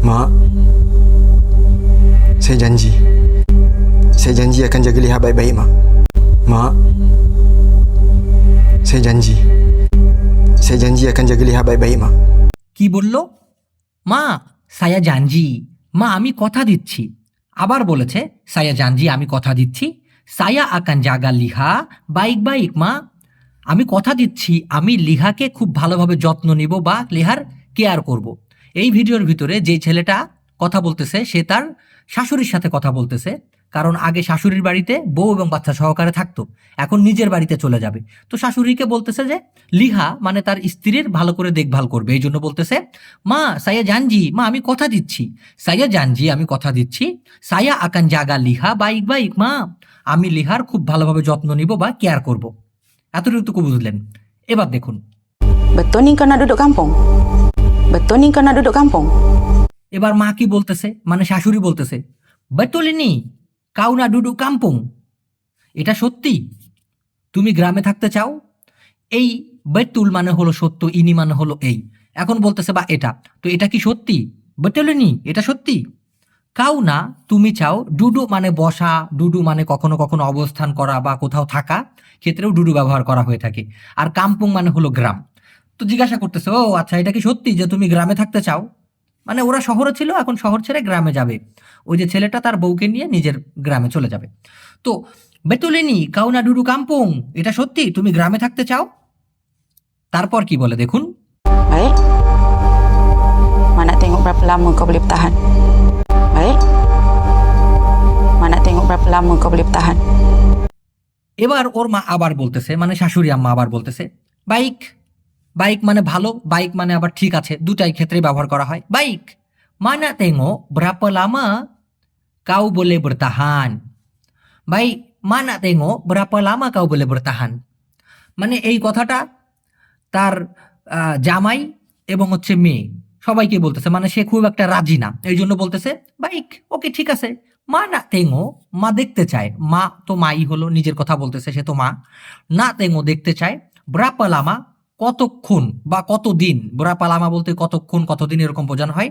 Mak, saya janji. Saya janji akan jaga Liha baik-baik, Mak. Mak, saya janji. Saya janji akan jaga Liha baik-baik, Mak. কি বলল? মা সায়া জানজি, মা আমি কথা দিচ্ছি। আবার বলেছে সায়া জানজি আমি কথা দিচ্ছি, সায়া আকান জাগা লিহা বাইক বাইক, মা আমি কথা দিচ্ছি আমি লিহাকে খুব ভালোভাবে যত্ন নিব বা লিহার কেয়ার করব। এই ভিডিওর ভিতরে যে ছেলেটা কথা বলতেছে সে তার শাশুড়ির সাথে কথা বলতেছে, কারণ আগে শাশুড়ির বাড়িতে বউ এবং বাচ্চা সহকারে থাকতো, এখন নিজের বাড়িতে চলে যাবে। তো শাশুড়িকে বলতেছে যে লিহা মানে তার স্ত্রীর ভালো করে দেখভাল করবে, এই জন্য বলতেছে মা সায়া জানজি, মা আমি কথা দিচ্ছি, সায়া জানজি আমি কথা দিচ্ছি, সায়া আকান জাগা লিহা বাইক বাইক, মা আমি লিহার খুব ভালোভাবে যত্ন নিব বা কেয়ার করব। এতটুকু বুঝলেন। এবার দেখুন, Betul ni kau nak duduk kampung? Betul ni kau nak duduk kampung? এবার মা কি বলতেছে, মানে শাশুড়ি বলতেছে বেতলিনি কাউনা ডুডু কাম্পুং, এটা সত্যি তুমি গ্রামে থাকতে চাও? এই বেতুল মানে হলো সত্য, ইনি মানে হলো এই, এখন বলতেছে বা এটা, তো এটা কি সত্যি? বেতলিনি এটা সত্যি। কাউনা তুমি চাও, ডুডু মানে বসা, ডুডু মানে কখনো কখনো অবস্থান করা বা কোথাও থাকা ক্ষেত্রেও ডুডু ব্যবহার করা হয়ে থাকে, আর কাম্পুং মানে হলো গ্রাম। তো জিজ্ঞাসা করতেছে ও আচ্ছা এটা কি সত্যি যে তুমি গ্রামে থাকতে চাও? মানে ওরা শহরে ছিল, এখন শহর ছেড়ে গ্রামে যাবে, ওই যে ছেলেটা তার বউকে নিয়ে নিজের গ্রামে চলে যাবে। তো বেতুলিনি কাউনা ডুডু কাম্পুং, এটা সত্যি তুমি গ্রামে থাকতে চাও? তারপর কি বলে দেখুন, Baik. Mak nak tengok berapa lama kau boleh bertahan. Baik. Mak nak tengok berapa lama kau boleh bertahan. এবার ওর মা আবার বলতেছে, মানে শাশুড়ি আম্মা আবার বলতেছে বাইক, বাইক মানে ভালো, বাইক মানে আবার ঠিক আছে, দুটাই ক্ষেত্রে ব্যবহার করা হয়। বাইক মানা তেঙ্গো berapa lama kau boleh bertahan, bike মানা তেঙ্গো berapa lama kau boleh bertahan, মানে এই কথাটা তার জামাই এবং হচ্ছে মেয়ে সবাইকে বলতেছে, মানে সে খুব একটা রাজি না, এই জন্য বলতেছে বাইক ওকে ঠিক আছে। মা না তেঙ্গো মা দেখতে চায়, মা তো মাই হলো, নিজের কথা বলতেছে সে তো মা, না তেঙ্গো দেখতে চায়, ব্রাপালামা কতক্ষণ বা কতদিন, ব্রাপালামা বলতে কতক্ষণ কতদিন এরকম বোঝানো হয়।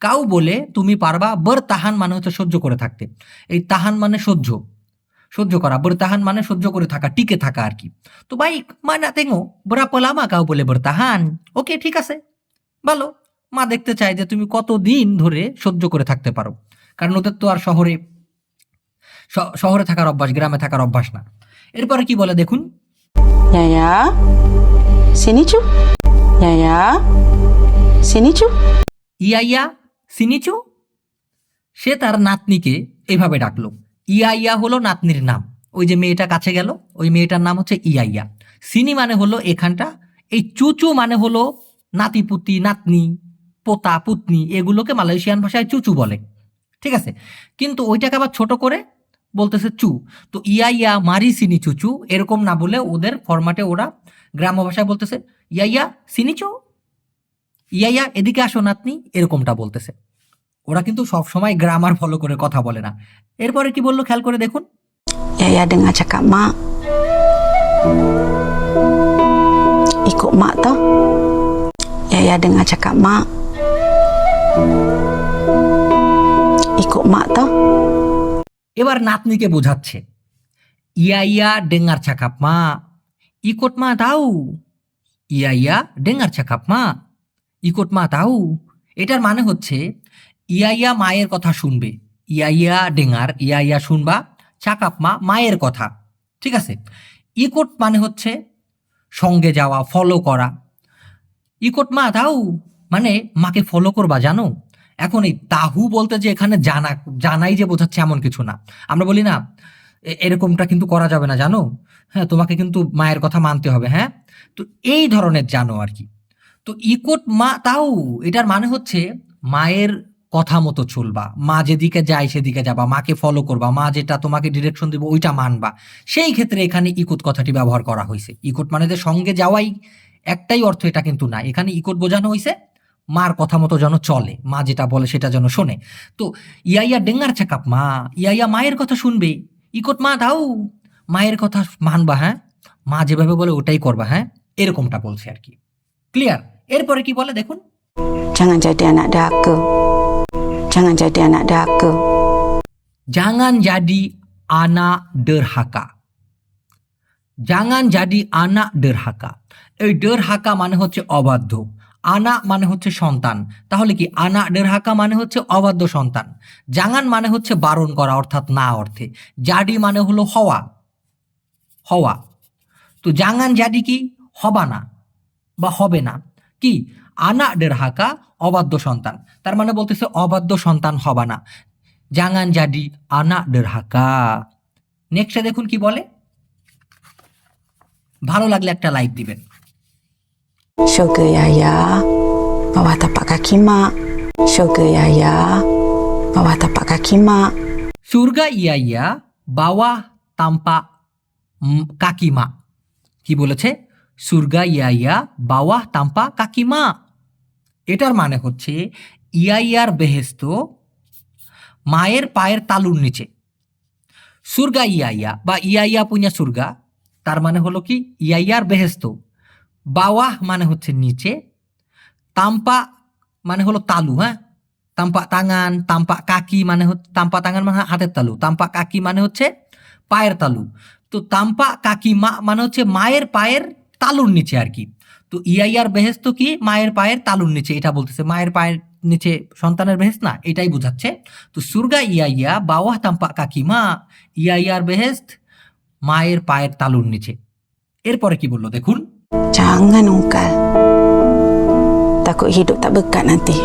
কাউ বলে তুমি পারবা, বর তাহান মানে হচ্ছে সহ্য করে থাকতে, এই তাহান মানে সহ্য, সহ্য করা, বরতাহান মানে সহ্য করে থাকা, টিকে থাকা আর কি। তো বাইক মা না তেঙ্গো berapa lama kau boleh bertahan, ওকে ঠিক আছে ভালো, মা দেখতে চায় যে তুমি কতদিন ধরে সহ্য করে থাকতে পারো, কারণ ওদের তো আর শহরে থাকার অভ্যাস, গ্রামে থাকার অভ্যাস না। এরপরে কি বলে দেখুন, Yaya. Sini cu. Yaya. Sini cu. Yahya সিনিচু, সে তার নাতনিকে এভাবে ডাকলো। ইয়াইয়া হলো নাতনির নাম, ওই যে মেয়েটা কাছে গেল ওই মেয়েটার নাম হচ্ছে ইয়াইয়া। সিনি মানে হলো এখানটা, এই চুচু মানে হলো নাতিপুতি, নাতনি, পোতা, পুতনি, এগুলোকে মালয়েশিয়ান ভাষায় চুচু বলে, ঠিক আছে, কিন্তু ওইটাকে আবার ছোট করে বলতেছে চু। তো ইয়াইয়া মারি সিনি চুচু এরকম না বলে ওদের ফরম্যাটে ওরা গ্রাম্য ভাষায় বলতেছে ইয়াইয়া সিনিচু, ইয়াইয়া এদিকে আসো নাতনি, এরকমটা বলতেছে। ওরা কিন্তু সব সময় গ্রামার ফলো করে কথা বলে না। এরপরে কি বললো খেয়াল করে দেখুন, Yaya dengar cakap mak. Ikut mak tau. Yaya dengar cakap mak. Ikut mak tau. এবার নাতনিকে বোঝাচ্ছে ইয়াইয়া ডেঙ্গার ছাকাপ মা, ইকোট মা তাও, ইয়াইয়া ডেঙ্গার ছাকাপ মা, ইকোট মা তাও। এটার মানে হচ্ছে ইয়াইয়া মায়ের কথা শুনবে, ইয়াইয়া ডেঙ্গার, ইয়াইয়া শুনবা, ছাকাপ মা মায়ের কথা, ঠিক আছে। ইকোট মানে হচ্ছে সঙ্গে যাওয়া, ফলো করা, ইকোট মা তাও মানে মাকে ফলো করবা জানো। এখন এই তাহু বলতে যে এখানে জানাই যে বোঝাচ্ছে এমন কিছু না, আমরা বলি না এরকমটা কিন্তু করা যাবে না জানো, হ্যাঁ তোমাকে কিন্তু মায়ের কথা মানতে হবে, হ্যাঁ, তো এই ধরনের জানো আর কি। তো ইকোট মা তাও এটার মানে হচ্ছে মায়ের কথা মতো চলবা, মা যেদিকে যায় সেদিকে যাবা, মাকে ফলো করবা, মা যেটা তোমাকে ডিরেকশন দিব ওইটা মানবা, সেই ক্ষেত্রে এখানে ইকোট কথাটি ব্যবহার করা হয়েছে। ইকোট মানে যে সঙ্গে যাওয়াই একটাই অর্থ এটা কিন্তু না, এখানে ইকোট বোঝানো হয়েছে মার কথা মতো যেন চলে, মা যেটা বলে সেটা যেন শোনে। তো ইয়াইয়া ডেঙ্গার ছাকাপ মা, ইয়াইয়া মায়ের কথা শুনবে, ইকোট মা দাও মায়ের কথা মানবা, হ্যাঁ মা যেভাবে বলে ওটাই করবা, হ্যাঁ এরকমটা বলছে আর কি। ক্লিয়ার? এরপরে কি বলে দেখুন, Jangan jadi anak daka. Jangan jadi anak derhaka. Jangan jadi anak derhaka. Jangan jadi anak derhaka. এই derhaka মানে হচ্ছে অবাধ্য, আনা মানে হচ্ছে সন্তান। তাহলে কি আনা derhaka মানে হচ্ছে অবাধ্য সন্তান। জাঙ্গান মানে হচ্ছে বারণ করা অর্থাৎ না অর্থে। জাডি মানে হলো হওয়া, হওয়া। তো জাঙ্গান জাডি কি হবা না বা হবে না, কি আনা derhaka অবাধ্য সন্তান। তার মানে বলতেছে অবাধ্য সন্তান হবা না। জাঙ্গান জাডি আনা derhaka। নেক্সটে দেখুন কি বলে, ভালো লাগলে একটা লাইক দিবেন। Syurga Yaya, bawah tapak kaki mak. Syurga Yaya, bawah tapak kaki mak. সুরগা ইয়া বাওয়া তাম্পা কাকিমা। কি বলেছে? সুরগা ইয়া বাওয়া তাম্পা কাকিমা। এটার মানে হচ্ছে ইয়ার বেহেস্ত মায়ের পায়ের তালুর নিচে। সুরগা ইয়া বা ইয়া পুña সুরগা, তার মানে হলো কি ইয়ার বেহেস্ত। বাওয়াহ মানে হচ্ছে নিচে, তাম্পা মানে হলো তালু, হ্যাঁ, তাম্পা তাঙ্গান, তাম্পা কাকি মানে হচ্ছে তাম্পা তাঙ্গান মানে হাতের তালু, তাম্পা কাকি মানে হচ্ছে পায়ের তালু। তো তাম্পা কাকি মা মানে হচ্ছে মায়ের পায়ের তালুর নিচে আর কি। তো ইয়ার বেহেস্ত কি মায়ের পায়ের তালুর নিচে, এটা বলতেছে মায়ের পায়ের নিচে সন্তানের বেহেস্ত না, এটাই বোঝাচ্ছে। তো সুরগা ইয়া বাওয়াহ তাম্পা কাকি মা, ইয়ার বেহেস্ত মায়ের পায়ের তালুর নিচে। এরপরে কি বললো দেখুন, Jangan ungkal. Takut hidup tak berkat nanti.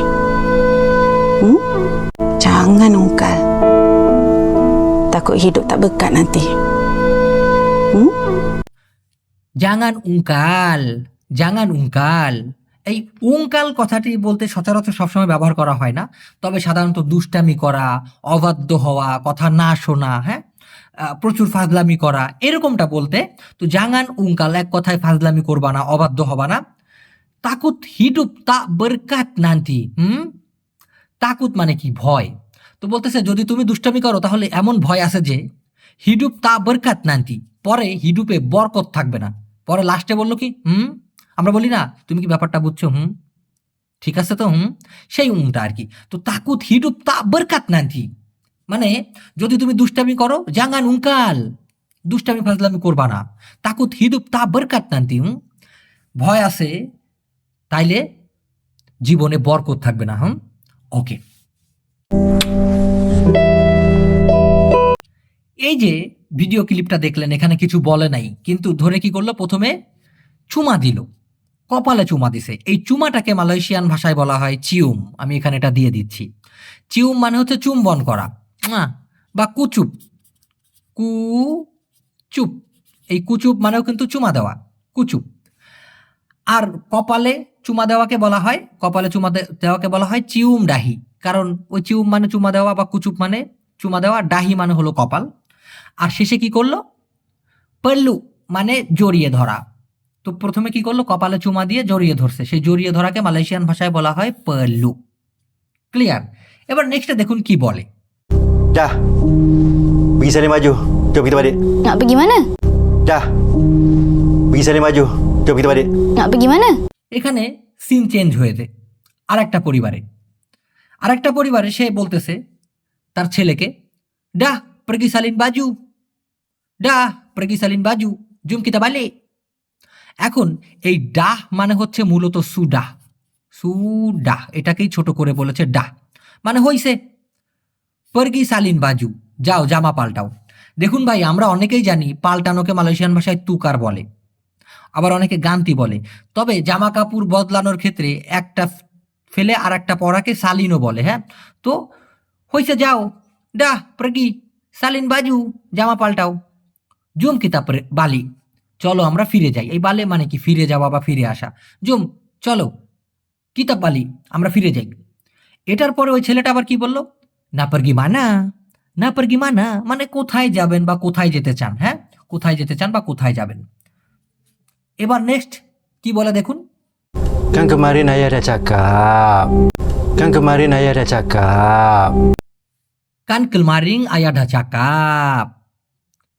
Jangan ungkal. Takut hidup tak berkat nanti. জাঙ্গান উঙ্কাল, জাঙ্গান উঙ্কাল। এই উঙ্কাল কথাটি বলতে সচরাচর সবসময় ব্যবহার করা হয় না, তবে সাধারণত দুষ্টামি করা, অবাধ্য হওয়া, কথা না শোনা, হ্যাঁ, প্রচুর ফাজলামি করা, এরকমটা বলতে। তো জাঙ্গান উঙ্কাল এক কথায় ফাজলামি করবা না, অবাধ্য হবা না। তাকুত হিডুপ তা বরকাত নান্তি। তাকুত মানে কি ভয়। তো বলতেছে যদি তুমি দুষ্টামি করো তাহলে এমন ভয় আছে যে হিডুপ তা বরকাত নান্তি, পরে হিডুপে বরকত থাকবে না। পরে লাস্টে বললো কি আমরা বলি না তুমি কি ব্যাপারটা বুঝছো, ঠিক আছে তো, সেই টা আর কি। তো তাকুত হিডুপ তা বরকাত নান্তি মানে যদি তুমি দুষ্টামি করো, জাঙ্গান উঙ্কাল, দুষ্টামি ফাজলামি করবা না। তাকুত হিডুপ তা বরকাত নান্তি, ভয় আছে তাইলে জীবনে বরকত থাকবে না। ওকে, এই যে ভিডিও ক্লিপটা দেখলেন, এখানে কিছু বলে নাই, কিন্তু ধরে কি করলো, প্রথমে চুমা দিল, কপালে চুমা দিছে। এই চুমাটাকে মালয়েশিয়ান ভাষায় বলা হয় চিউম। আমি এখানে এটা দিয়ে দিচ্ছি। চিউম মানে হচ্ছে চুম্বন করা বা কুচুপ, কুচুপ। এই কুচুপ মানেও কিন্তু চুমা দেওয়া, কুচুপ। আর কপালে চুমা দেওয়াকে বলা হয়, কপালে চুমা দেওয়াকে বলা হয় চিউম ডাহি। কারণ ওই চিউম মানে চুমা দেওয়া বা কুচুপ মানে চুমা দেওয়া, ডাহি মানে হলো কপাল। আর শেষে কি করলো, পল্লু মানে জড়িয়ে ধরা। তো প্রথমে কি করলো, কপালে চুমা দিয়ে জড়িয়ে ধরছে, সেই জড়িয়ে ধরাকে মালয়েশিয়ান ভাষায় বলা হয় পল্লু। ক্লিয়ার? এবার নেক্সটে দেখুন কি বলে, Dah. Pergi salin baju. Jom kita balik. Nak pergi mana? Dah. Pergi salin baju. Jom kita balik. Nak pergi mana? এখানে সিন চেঞ্জ হয়েছে। আরেকটা পরিবারে সে বলতেছে তার ছেলেকে, ডাহ pergi salin baju, ডাহ pergi salin baju, jom kita balik। এখন এই ডাহ মানে হচ্ছে মূলত সুডাহ, সুডাহ, এটাকেই ছোট করে বলেছে ডাহ, মানে হইছে। pergi salin baju, যাও জামা পাল্টাও। দেখুন ভাই, আমরা অনেকেই জানি পাল্টানোকে মালয়েশিয়ান ভাষায় তুকার বলে, আবার অনেকে গান্তি বলে। তবে জামা কাপড় বদলানোর ক্ষেত্রে একটা ফেলে আর একটা পরাকে সালিনও বলে। হ্যাঁ, তো হইছে যাও, ডাহ pergi salin baju, জামা পাল্টাও। জুম কিতা বালি, চলো আমরা ফিরে যাই। এই বালে মানে কি ফিরে যাওয়া বা ফিরে আসা। জুম চলো, কিতাব বালি আমরা ফিরে যাই। এটার পরে ওই ছেলেটা আবার কি বললো, না pergi mana, না pergi mana মানে কোথায় যাবেন বা কোথায় যেতে চান। হ্যাঁ, কোথায় যেতে চান বা কোথায় যাবেন। এবার নেক্সট কি বলে দেখুন, Kan kemarin ayah dah cakap. Kan kemarin ayah dah cakap. কান কেলমারিং আয়া ঢাচা কাপ।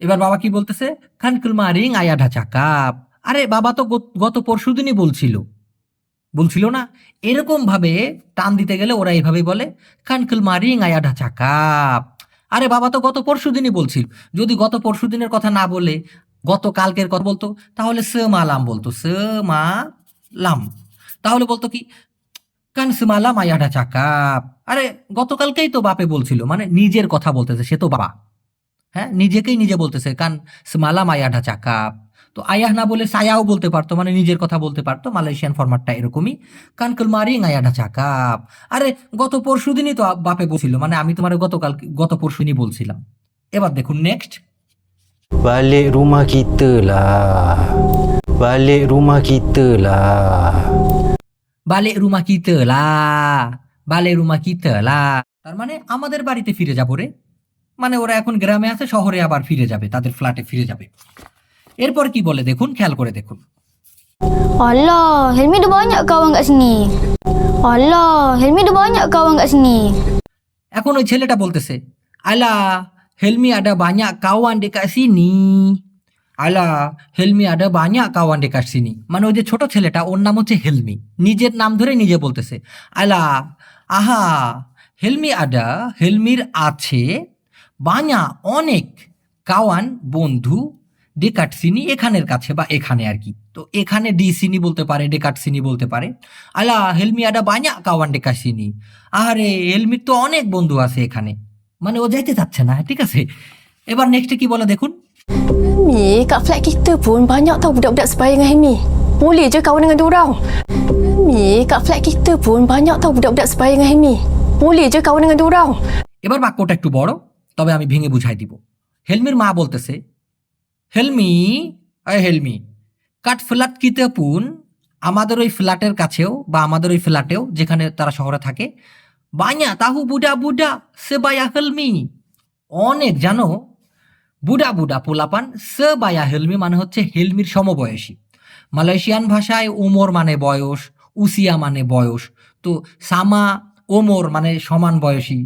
এবার বাবা কি বলতেছে, কান কেলমারিং আয়া ঢাচা কাপ। আরে বাবা তো গত পরশুদিনই বলছিল। বলছিল না, এরকম ভাবে টান দিতে গেলে ওরা এইভাবে বলে কানকেল মারিং আয়াডা চাকাপ। আরে বাবা তো গত পরশুদিনই বলছিল, যদি গত পরশুদিনের কথা না বলে গত কালকের কথা বলতো তাহলে স মালাম বলতো, স মা লাম, তাহলে বলতো কি কান সমালাম আয়াডা চাকাপ। আরে গতকালকেই তো বাপে বলছিল, মানে নিজের কথা বলতেছে, সে তো বাবা, হ্যাঁ নিজেকেই নিজে বলতেছে কান সমালাম আয়াডা চাকাপ। তো আয়াহ না বলে সায়াও বলতে পারতো, মানে নিজের কথা বলতে পারতো। মালয়েশিয়ান ফরম্যাটটা এরকমই, কান কুলমারিং আয়াডা চাকাপ। আরে গত পরশুদিনই তো বাপে বলছিল, মানে আমি তোমার গত পরশুদিনই বলছিলাম। এবার দেখুন next, Balik rumah kita lah. Balik rumah kita lah. বালে রুমা কিতে লা, বালে রুমা কিতে লা, তার মানে আমাদের বাড়িতে ফিরে যাবো রে। মানে ওরা এখন গ্রামে আছে, শহরে আবার ফিরে যাবে, তাদের ফ্ল্যাটে ফিরে যাবে। এরপর কি বলে দেখুন, খেয়াল করে দেখুন। Alah, Helmi ada banyak kawan kat sini. Alah, Helmi ada banyak kawan kat sini. এখন ওই ছেলেটা বলতেছে আলা হেলমি আডা বাঞ্যা কাওয়ান ডেকা সিনি, আলা হেলমি আডা বাঞ্যা কাওয়ান ডেকা সিনি। মানে ওই যে ছোট ছেলেটা, ওর নাম হচ্ছে হেলমি, নিজের নাম ধরে নিজে বলতেছে আলা আহা হেলমি আডা, হেলমির আছে বাঞ্যা অনেক কাওয়ান বন্ধু ডেকাট সিনি, এখানের কাছে বা এখানে আর কি। তো এখানে ডি সিনি বলতে পারে, ডেকাট সিনি বলতে পারে। আলা হেলমি আডা বাঞ্যা কাওয়ান ডেকা সিনি, আরে হেলমির তো অনেক বন্ধু আছে এখানে, মানে ও যাইতে চাচ্ছে না, ঠিক আছে। এবার নেক্সটে কি বলে দেখুন, Mi, kat flat kita pun banyak tau budak-budak sebaya dengan Helmi. Boleh je kawan dengan diorang. Mi, kat flat kita pun banyak tau budak-budak sebaya dengan Helmi. Boleh je kawan dengan diorang. এবার বাক্যটা একটু বড়, তবে আমি ভেঙে বুঝাই দিব। হেলমির মা বলতেছে হেলমি, আয় হেলমি, কাট ফ্ল্যাট কিতে পুন, আমাদের ওই ফ্ল্যাটের কাছেও বা আমাদের ওই ফ্ল্যাটেও যেখানে তারা শহরে থাকে, বাঞ্যা তাহু বুডা বুডা সেবায়া হেলমি, অনেক জানো বুডা বুডা পোলাপান, সেবায়া হেলমি মানে হচ্ছে হেলমির সমবয়সী। মালয়েশিয়ান ভাষায় ওমর মানে বয়স, উসিয়া মানে বয়স। তো সামা ওমর মানে সমান বয়সী,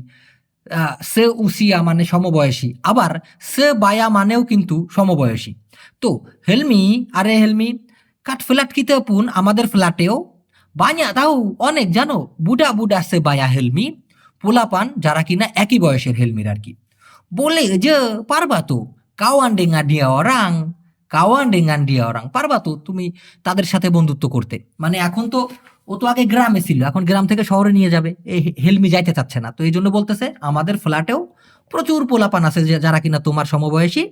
সে উসিয়া মানে সমবয়সী, আবার সে বায়া মানেও কিন্তু সমবয়সী। তো হেলমি, আরে হেলমি, কাট ফ্ল্যাট কিতে পুন, আমাদের ফ্ল্যাটেও বাঞ্যা তাও অনেক জানো বুডা বুডা সে বায়া হেলমি, পোলাপান যারা কিনা একই বয়সের হেলমির আর কি। বলে যে পারবা তো কাওয়ান ডেঙ্গা দিয়া অরাং, কাওয়ান ডেঙ্গান দিয়া অরাং, পারবা তো তুমি তাদের সাথে বন্ধুত্ব করতে। মানে এখন তো ও তো আগে গ্রামে ছিল, এখন গ্রাম থেকে শহরে নিয়ে যাবে, এই হেলমি যাইতে চাচ্ছে না। তো এই জন্য বলতেছে আমাদের ফ্ল্যাটেও প্রচুর পোলাপান আছে যারা কিনা তোমার সমবয়সী,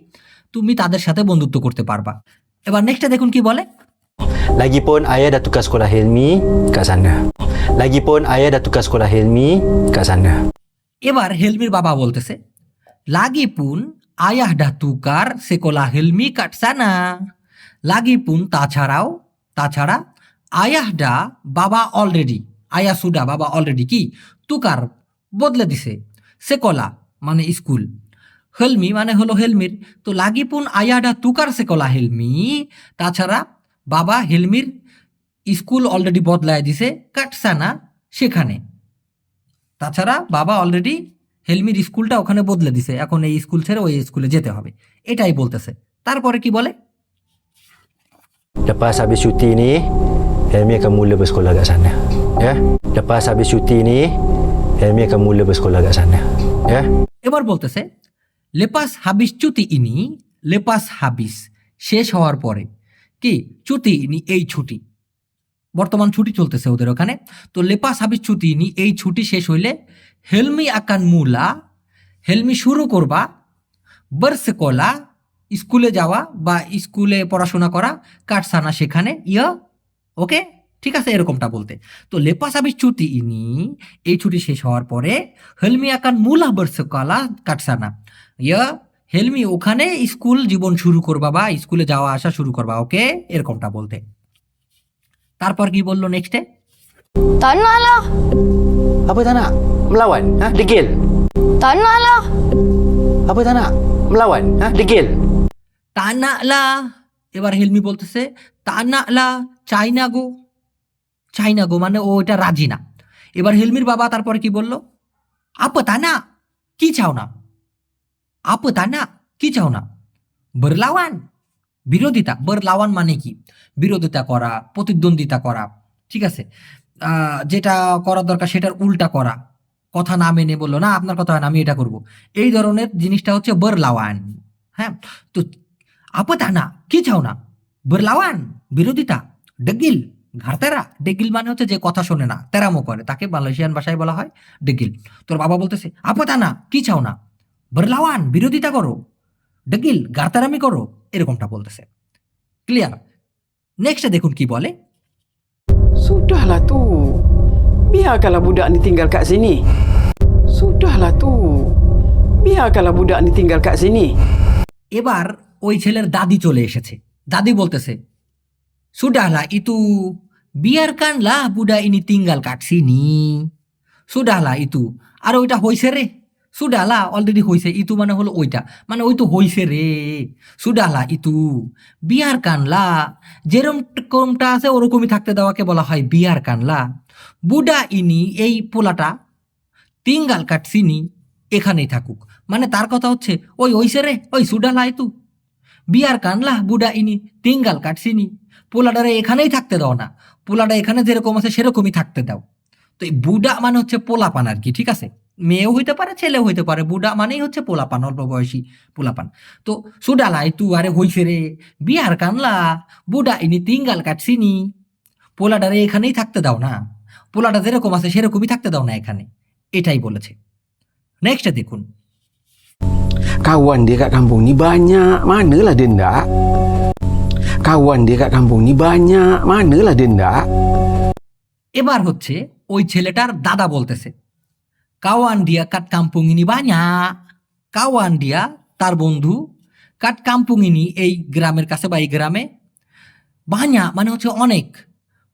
তুমি তাদের সাথে বন্ধুত্ব করতে পারবা। এবার নেক্সটে দেখুন কি বলে, Lagipun ayah dah tukar sekolah Helmi kat sana. Lagipun ayah dah tukar sekolah Helmi kat sana. এবার হেলমির বাবা বলতেছে লাগিপুন আয়াহ ডা তুকার সেকোলা হেলমি কাটসানা, লাগিপুন তাছাড়া আয়াহ ডা বাবা অলরেডি, আয়া সুডা বাবা অলরেডি কি তুকার বদলে দিছে, সেকোলা মানে স্কুল, হেলমি মানে হলো হেলমির। তো লাগিপুন আয়া ডা তুকার সেকোলা হেলমি, তাছাড়া বাবা হেলমির স্কুল অলরেডি বদলায় দিছে, কাটসানা সেখানে। তাছাড়া বাবা অলরেডি হেলমির স্কুলটা ওখানে বদলে দিছে, এখন এই স্কুল ছেড়ে ওই স্কুলে যেতে হবে, এটাই বলতেছে। তারপরে কি বলে, Lepas habis cuti ni, Helmi akan mula bersekolah kat sana. Ya? Lepas habis cuti ni, Helmi akan mula bersekolah kat sana. Ya? এবার বলতেছে লেপাস হাবিস চুতি ইনি, লেপাস হাবিস শেষ হওয়ার পরে, কি চুতি ইনি এই ছুটি, বর্তমান ছুটি চলতেছে ওদের ওখানে। তো লেপাস হাবিস ছুটি ইনি এই ছুটি শেষ হইলে হেলমি আকান মুলা, হেলমি শুরু করবা বর্ষকলা স্কুলে যাওয়া বা স্কুলে পড়াশোনা করা, কাটসানা সেখানে, ওকে ঠিক আছে এরকমটা বলতে। তো লেপাস হাবিস ছুটি ইনি এই ছুটি শেষ হওয়ার পরে হেলমি আকান মুলা বর্ষকলা কাটসানা, হেলমি ওখানে স্কুল জীবন শুরু করবা বা স্কুলে যাওয়া আসা শুরু করবা, ওকে এরকমটা বলতে। তারপর কি বললো নেক্সটে, Tak nak lah. Apa tak nak? Melawan? Ha? Degil? Tak nak lah. Apa tak nak? Melawan? Ha? Degil? তানালা, এবার হেলমি বলতেছে তানালা চাইনা গো, চাইনা গো মানে ও এটা রাজি না। এবার হেলমির বাবা তারপরে কি বলল, আপ তানা কি চাও না, আপ তানা কি চাও না, বরলাওয়ান বিরোধিতা, বরলাওয়ান মানে কি বিরোধিতা করা, প্রতিদ্বন্দ্বিতা করা, ঠিক আছে, যেটা করার দরকার সেটার উল্টা করা, কথা না মেনে বললো না আপনার কথা হয় না আমি এটা করব, এই ধরনের জিনিসটা হচ্ছে বরলাওয়ান। হ্যাঁ, তো আপতা না কি চাও না, বরলাওয়ান বিরোধিতা, ডেগিল ঘাড়তেরা, ডেগিল মানে হচ্ছে যে কথা শোনে না, তেরামো করে, তাকে মালয়েশিয়ান ভাষায় বলা হয় ডেগিল। তোর বাবা বলতেছে আপতা না কি চাও না, বরলাওয়ান বিরোধিতা করো, ডেগিল গারতারামি করো, এরকমটা বলতেছে। ক্লিয়ার? নেক্সটে দেখুন কি বলে। Sudahlah tu. Biarkanlah budak ni tinggal kat sini. Sudahlah tu. Biarkanlah budak ni tinggal kat sini. এবার ওই ছেলের দাদি চলে এসেছে। দাদি বলতেছে সুডাহলা ইতু বিয়ারকানলা বুডা ইনি তিঙ্গাল কাটসিনি, সুডাহলা ইতু, আর ওইটা হইছে রে, সুডাহলা অলরেডি হইছে, ইতু মানে হলো ওইটা, মানে ওই তো হইছে রে, সুডাহলা ইতু বিয়ার কানলা, যেরকমটা আছে ওরকমই থাকতে দেওয়াকে বলা হয় বিয়ার কানলা, বুডা ইনি এই পোলাটা তিঙ্গাল কাটসিনি এখানেই থাকুক, মানে তার কথা হচ্ছে ওই হইছে রে, ওই সুডাহলা ইতু বিয়ার কানলা বুডা ইনি তিঙ্গাল কাটসিনি, পোলাডারে এখানেই থাকতে দাও না, পোলাডা এখানে যেরকম আছে সেরকমই থাকতে দাও। তো এই বুডা মানে হচ্ছে পোলাপান আর কি, ঠিক আছে, মেয়েও হইতে পারে ছেলেও হইতে পারে, বুডা মানেই হচ্ছে পোলাপান, অল্প বয়সী পোলাপান। তো সুডালাই তু আরে হইছে রে, বিয়ার কানলা বুডা ইনি তিঙ্গাল কাটসিনি, পোলাডারে এখানেই থাকতে দাও না, পোলাডা যেরকম আছে সেরকমই থাকতে দাও না এখানে, এটাই বলেছে। নেক্সট দেখুন। Kawan dia kat kampung ni banyak. Manalah dia ndak? Kawan dia kat kampung ni banyak. Manalah dia ndak? এবার হচ্ছে ওই ছেলেটার দাদা বলতেছে কাওয়ান দিয়া কাট কাম্পুঙ্গিনী বাña, কাওয়ান দিয়া তার বন্ধু, কাট কাম্পুঙ্গিনী এই গ্রামের কাছে বা এই গ্রামে, বাña মানে হচ্ছে অনেক,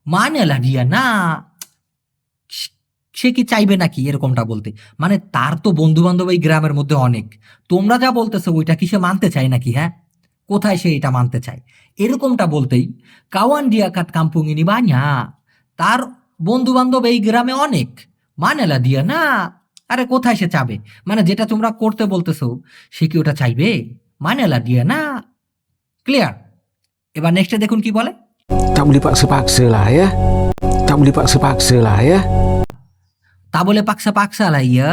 মানেলা দিয়া না সে কি চাইবে নাকি এরকমটা বলতে, মানে তার তো বন্ধু বান্ধব এই গ্রামের মধ্যে অনেক, তোমরা যা বলতেছো ওইটা কি সে মানতে চায় নাকি, হ্যাঁ কোথায় সে এটা মানতে চায়, এরকমটা বলতেই কাওয়ান দিয়া কাট কাম্পুঙ্গিনী বাña, তার বন্ধু বান্ধব এই গ্রামে অনেক, মানেলা দিয়া না, আরে কোথায় সে চাবে, মানে যেটা তোমরা করতে বলতেছো সে কি ওটা চাইবে, মানেলা দিয়া না। ক্লিয়ার? এবার নেক্সটে দেখুন কি বলে। Tak boleh paksa-paksa lah ya. Tak boleh paksa-paksa lah ya. তা বলে পাকসা পাকসা লাইয়া,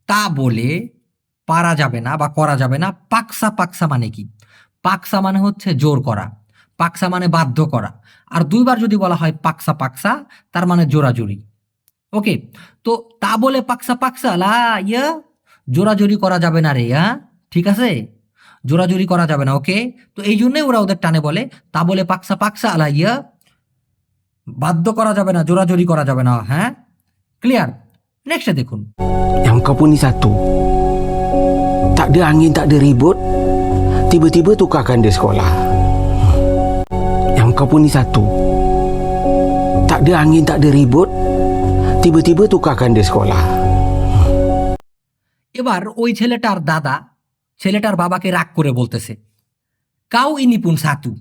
তা বলে পারা যাবে না বা করা যাবে না, পাকসা পাকসা মানে কি, পাকসা মানে হচ্ছে জোর করা, পাকসা মানে বাধ্য করা, আর দুইবার যদি বলা হয় পাকসা পাকসা তার মানে জোরাজুরি। ওকে, তো তা বলে পাকসা পাকসা লা ইয়া, জোরাজুরি করা যাবে না রে, ঠিক আছে, জোরাজুরি করা যাবে না। ওকে, তো এই jurney ওরা ওদের টানে bole তা বলে পাকসা পাকসা আলা ইয়া, বাধ্য করা যাবে না, জোরাজুরি করা যাবে না। হ্যাঁ, ক্লিয়ার? নেক্সট দেখুন। Yang kau pun ni satu. Tak ada angin, tak ada ribut. Tiba-tiba tukarkan dia sekolah. Yang kau pun ni satu. Tak ada angin, tak ada ribut. Tiba-tiba tukarkan dia sekolah. এবার ওই ছেলেটার দাদা ছেলেটার বাবাকে রাগ করে বলতেছে kau ini pun satu.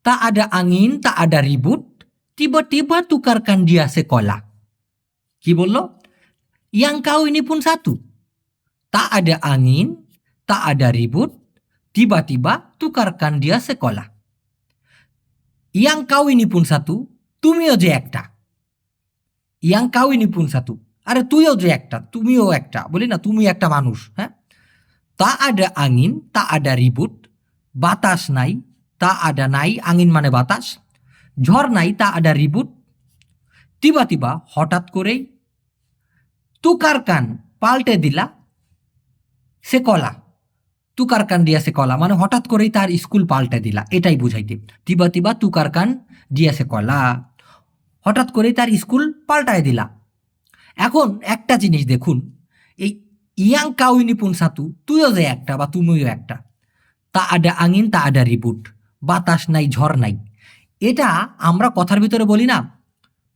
Tak ada angin, tak ada ribut, tiba-tiba tukarkan dia sekolah. কি বলল? Yang kau ini pun satu. Tak ada angin, tak ada ribut, tiba-tiba tukarkan dia sekolah. Yang kau ini pun satu, তুমিও যে একটা। Yang kau ini pun satu. আরে তুইও যে একটা, তুমিও একটা, বলি না তুমি একটা মানুষ, হ্যাঁ? তা ada angin, তা ada ribut, বাতাস নাই, তা ada নাই, angin মানে বাতাস, ঝড় নাই, তা ada ribut, tiba-tiba হঠাৎ করেই, তুকারকান পাল্টে দিলা, সেকলা, তুকারকান দিয়া সেকলা মানে হঠাৎ করেই তার স্কুল পাল্টে দিলা, এটাই বুঝাইতে। তিবা তুকারকান দিয়া সেকলা, হঠাৎ করেই তার স্কুল পাল্টায় দিলা। এখন একটা জিনিস দেখুন, এই ইয়াং কাউইনি পুন সাতু, তুইও যে একটা বা তুমিও একটা, তা আডা আঙিন, তা আডা রিবুট, বাতাস নাই, ঝড় নাই, এটা আমরা কথার ভিতরে বলি না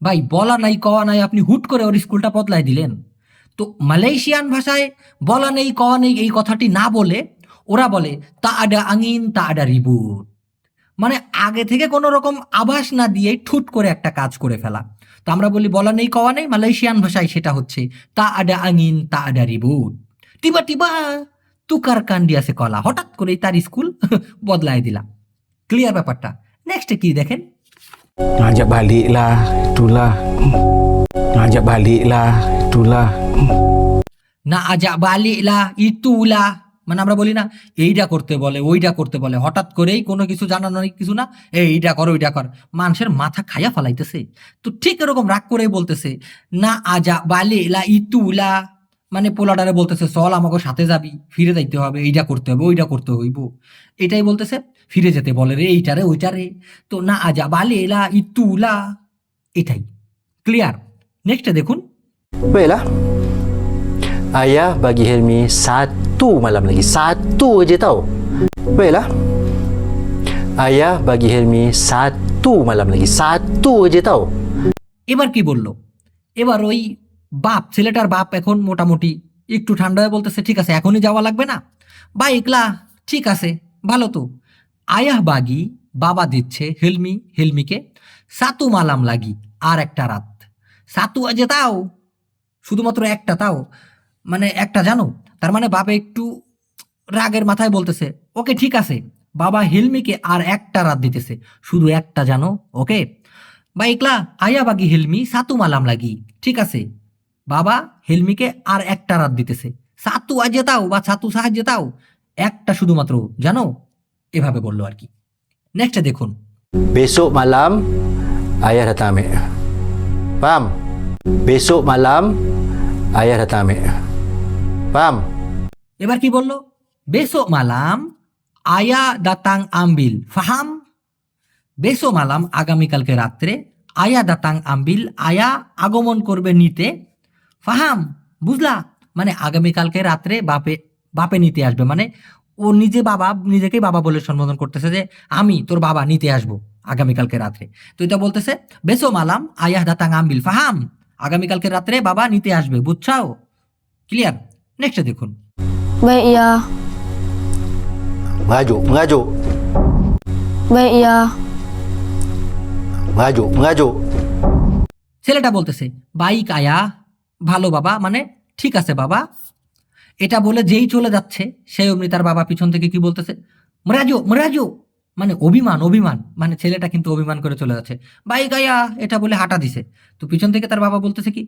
ভাই, বলা নাই কওয়া নাই, আপনি হুট করে ওর স্কুলটা বদলাই দিলেন। তো মালয়েশিয়ান ভাষায় বলা নেই কওয়া নেই এই কথাটি না বলে ওরা বলে তা আডা আঙিন, তা আডা রিবুট, মানে আগে থেকে কোনো রকম আভাস না দিয়ে ঠুট করে একটা কাজ করে ফেলা। তো আমরা বলি বলা নেই কওয়া নেই, মালয়েশিয়ান ভাষায় সেটা হচ্ছে তা আডা আঙিন, তা আডা রিবুট, টিবা টিবা তুকার কান্ডিয়াসে কলা, হঠাৎ করে তার স্কুল বদলায় দিলা। ক্লিয়ার ব্যাপারটা? নেক্সট কি দেখেন। Ngajak balik lah, itulah. Ngajak balik lah, itulah. না আজা বালিলা ইতুলা, মানে আমরা বলি না এইটা করতে বলে ওইটা করতে বলে, হঠাৎ করেই কোনো কিছু জানানো কিছু না, এইটা কর ওইটা কর, মানুষের মাথা খাইয়া ফেলাইতেছে। তো ঠিক এরকম রাগ করেই বলতেছে না আজা বালিলা ইতুলা, মানে পোলাডারে বলতেছে চল আমাকে সাথে যাবি, ফিরে যাইতে হবে, এইটা করতে হবে ওইটা করতে হইব, এটাই বলতেছে, ফিরে যেতে বলে রে এইটারে ওইটারে। তো না আজা বালিলা ইতুলা, এটাই ক্লিয়ার। নেক্সটে দেখুন, Baiklah. Ayah bagi Helmi 1 malam lagi. 1 aja tau. Baiklah. Ayah bagi Helmi 1 malam lagi. 1 aja tau. এবার কি বললো, এবার ওই বাপ, ছেলেটার বাপ এখন মোটামুটি একটু ঠান্ডা হয়ে বলতেছে ঠিক আছে এখনই যাওয়া লাগবে না, বা একলা ঠিক আছে ভালো তো। আয়াহ বাগি, বাবা দিচ্ছে হেলমিকে 1 মালাম লাগি, আর একটা রাত। 1 আজে তাও, শুধুমাত্র একটা তাও, মানে একটা জানো, তার মানে বাবা একটু রাগের মাথায় বলতেছে ওকে ঠিক আছে, বাবা হেলমিকে আর একটা রাত দিতেছে, শুধু একটা জানো ওকে। বা একলা আয়া বাগি হেলমি 1 মালাম লাগি, ঠিক আছে বাবা হেলমিকে আর একটা রাত দিতেছে, 1 আজে তাও বা 1 সাহায্যে তাও, একটা শুধুমাত্র জানো, এভাবে বললো আর কি। নেক্সট দেখুন, Besok malam ayah datang ambil. Faham? Besok malam ayah datang ambil. Faham? এবার কি বললো, বেসো মালাম আয়া দাতাং আম্বিল, ফাহাম? বেসো মালাম আগামীকালকে রাত্রে, আয়া দাতাং আম্বিল, আয়া আগমন করবে নিতে, ফাহাম বুঝলা, মানে আগামীকালকে রাত্রে বাপে নিতে আসবে, মানে ও নিজেকেই বাবা বলে সম্বোধন করতেছে যে আমি তোর বাবা নিতে আসবো আগামীকালকে রাত্রে। তো এটা বলতেছে বেসো মালাম আয়াহ দাতাং আম্বিল, ফাহাম? আগামীকালকে রাত্রে বাবা নিতে আসবে, বুঝছাও? ক্লিয়ার। নেক্সট দেখুন, Baik ya. Merajuk. Baik ya. Merajuk. ছেলেটা বলতেছে বাইক আয়া, ভালো বাবা, মানে ঠিক আছে বাবা। এটা বলে যেই চলে যাচ্ছে সেই অমনি তার বাবা পিছন থেকে কি বলতেছে, মরাজো, মানে অভিমান, মানে ছেলেটা কিন্তু অভিমান করে চলে যাচ্ছে, বাইক আয়া এটা বলে হাঁটা দিছে। তো পিছন থেকে তার বাবা বলতেছে কি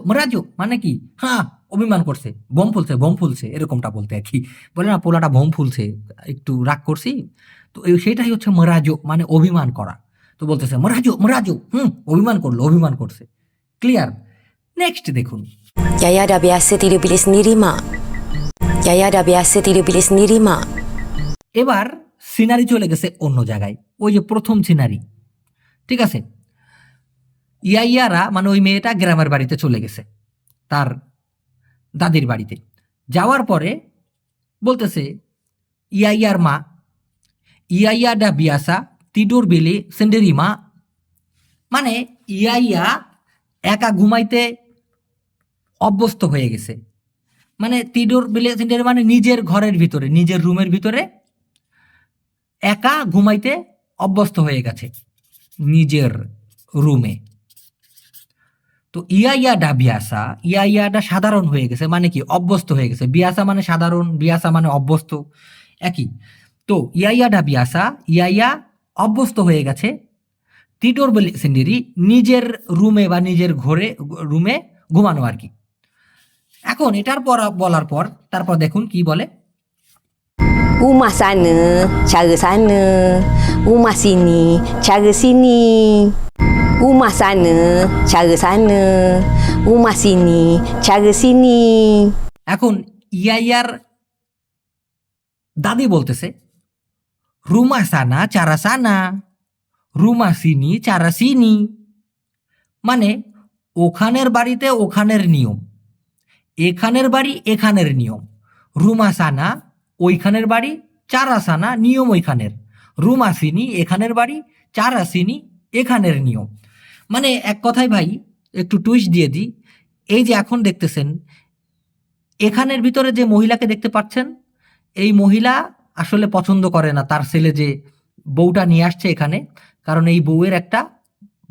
মরাজো, মানে কি হ্যাঁ অভিমান করছে, বোম ফুলছে এরকমটা বলতে আর কি, বলে না পোলাটা বোম ফুলছে, একটু রাগ করছি। তো সেটাই হচ্ছে মরাজো, মানে অভিমান করা। তো বলতেছে মরাজো, অভিমান করছে। ক্লিয়ার। নেক্সট দেখুন, Yaya dah biasa tidur bilik sendiri, Mak. Yaya dah biasa tidur bilik sendiri, Mak. এবার সিনারি চলে গেছে অন্য জায়গায়, ওই যে প্রথম সিনারি, ঠিক আছে। ইয়াইয়ারা মানে ওই মেয়েটা গ্রামের বাড়িতে চলে গেছে, তার দাদির বাড়িতে। যাওয়ার পরে বলতেছে ইয়াইয়ার মা, ইয়াইয়া ডা বিয়াসা তিডোর বেলে সেন্ডেরি মা, মানে ইয়াইয়া একা ঘুমাইতে অভ্যস্ত হয়ে গেছে, মানে তিডোর বেলে সেন্ডেরি মানে নিজের ঘরের ভিতরে, নিজের রুমের ভিতরে একা ঘুমাইতে অভ্যস্ত হয়ে গেছে নিজের রুমে। তো ইয়াইয়াডা বিয়াসা, ইয়াইয়াডা সাধারণ হয়ে গেছে, মানে কি অভ্যস্ত হয়ে গেছে, বিয়াসা মানে সাধারণ, বিয়াসা মানে অভ্যস্ত, একই। তো ইয়াইয়াডা বিয়াসা, ইয়াইয়া অভ্যস্ত হয়ে গেছে তিটোর সেন্ডেরি নিজের রুমে বা নিজের রুমে ঘুমানো আর কি। এখন এটার পর বলার পর তারপর দেখুন কি বলে, Rumah sana, cara sana. Rumah sini, cara sini. Rumah sana, cara sana. Rumah sini, cara sini. এখন ইয়াইয়ার দাদি বলতেছে রুমা সানা চারা সানা, রুমা সিনি চারা সিনি, মানে ওখানের বাড়িতে ওখানের নিয়ম, এখানের বাড়ি এখানের নিয়ম। রুমা সানা ওইখানের বাড়ি, চারা সানা নিয়ম ওইখানের, রুমা সিনি এখানের বাড়ি, চারা সিনি এখানের নিয়ম। মানে এক কথায় ভাই একটু টুইস্ট দিয়ে দিই, এই যে এখন দেখতেছেন এখানের ভিতরে যে মহিলাকে দেখতে পাচ্ছেন, এই মহিলা আসলে পছন্দ করে না তার ছেলে যে বউটা নিয়ে আসছে এখানে, কারণ এই বউয়ের একটা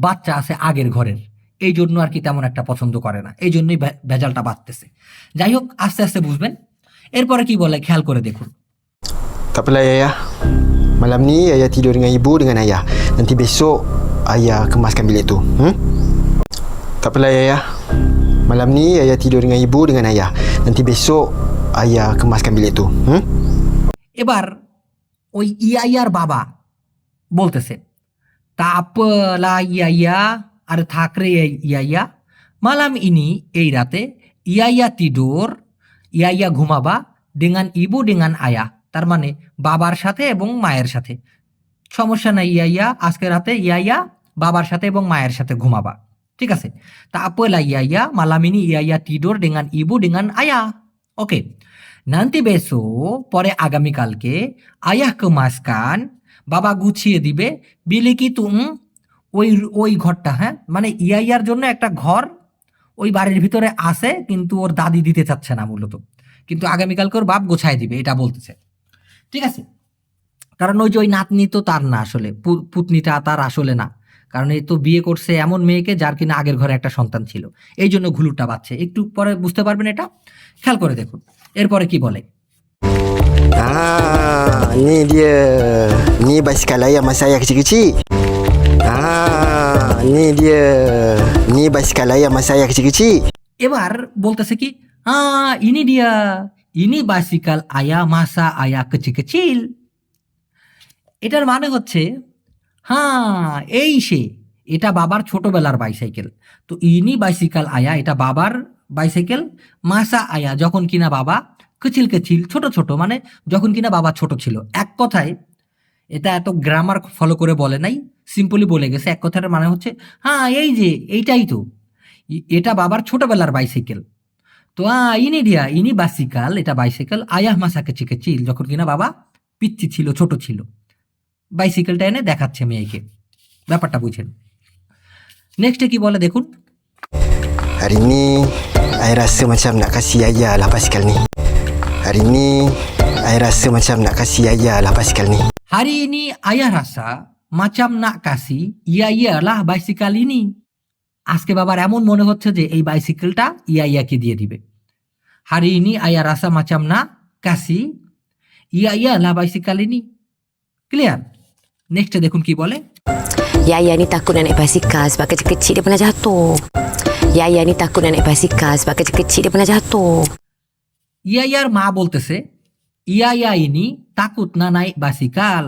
বাচ্চা আছে আগের ঘরের, এই জন্য আর কি তেমন একটা পছন্দ করে না, এই জন্যই ভেজালটা বাঁধতেছে। যাই হোক আস্তে আস্তে বুঝবেন। এরপরে কি বলে খেয়াল করে দেখুন, Tak apalah Yaya. Malam ni Yaya tidur dengan ibu dengan ayah. Nanti besok ayah kemaskan bilik tu. Tak apalah ayah. Malam ni ayah tidur dengan ibu dengan ayah. Nanti besok ayah kemaskan bilik tu. এবার ওই ইয়াইয়ার বাবা বলতেছে, তাপলা ইয়াইয়া আর থাকরে Yahya, malam ini এই রাতে Yahya tidur, Yahya ঘুমাবা dengan ibu dengan ayah, তার মানে বাবার সাথে এবং মায়ের সাথে। সমস্যা নাই ইয়াইয়া, আজকে রাতে ইয়াইয়া বাবার সাথে এবং মায়ের সাথে ঘুমাবা, ঠিক আছে। তাপলা Yahya malam ini Yahya tidur dengan ibu dengan ayah, ওকে। nanti besok, পরে আগামীকালকে, ayah kemaskan, বাবা গুছিয়ে দিবে, bilik itu ওই ঘরটা, হ্যাঁ, মানে ইয়াইয়ার জন্য একটা ঘর ওই বাড়ির ভিতরে আছে, কিন্তু ওর দাদি দিতে চাচ্ছে না মূলত, কিন্তু আগামীকালকে ওর বাপ গোছায় দিবে, এটা বলতেছে, ঠিক আছে। কারণ ওই যে ওই নাতনি তো তার না আসলে, পুতনিটা তার আসলে না, কারণ এই তো বিয়ে করছে এমন মেয়েকে যার কিনা আগের ঘরে একটা সন্তান ছিল, এই জন্য ঘুলুটা বাচ্ছে। একটু পরে বুঝতে পারবেন এটা, খেয়াল করে দেখুন এরপরে কি বলে। Ni dia. Ni basikal ayah masa ayah kecil-kecil. Ni dia. Ni basikal ayah masa ayah kecil-kecil. এবার বলতেছে কি, ইনি দিয়া, ইনি বাইসিকাল আয়া মাসা আয়া কচিকচিল। এটার মানে হচ্ছে, এই সে, এটা বাবার ছোটবেলার বাইসাইকেল। তো ইনি বাইসিকাল আয়া, এটা বাবার বাইসাইকেল, মাসা আয়া যখন কিনা বাবা, কচিল কচিল ছোট ছোট, মানে যখন কিনা বাবা ছোট ছিল। এক কথায় এটা এত গ্রামার ফলো করে বলে নাই, সিম্পলি বলে গেছে। এক কথার মানে হচ্ছে, এই যে এইটাই তো, এটা বাবার ছোটবেলার বাইসাইকেল। তো ইনি দিয়া, ইনি বাসিকাল, এটা বাইসাইকেল, আয়াহ মাসা কচিকচিল, যখন কিনা বাবা পিচ্ছি ছিল, ছোট ছিল। বাইসাইকেলটা এনে দেখাচ্ছে মেয়েকে, ব্যাপারটা বুঝেন। নেক্সটে কি বলে দেখুন। Hari ni ayah rasa macam nak kasih ayah lah basikal ni. Hari ni ayah rasa macam nak kasih ayah lah basikal ni. Hari ini ayah rasa macam nak kasih ইয়া lah বাইসাইকেল ini. আজকে বাবার এমন মনে হচ্ছে যে এই বাইসাইকেলটা ইয়াকে দিয়ে দিবে। Hari ini ayah rasa macam nak kasih ইয়া lah বাইসাইকেল ini. ক্লিয়ার? নেক্সটে দেখুন কি বলে। Yaya ni takut nak naik basikal sebab kecil-kecil dia pernah jatuh. Yaya ni takut nak naik basikal sebab kecil-kecil dia pernah jatuh. ইয়ার মা বলতেছে, ইয়া ini takut na naik basikal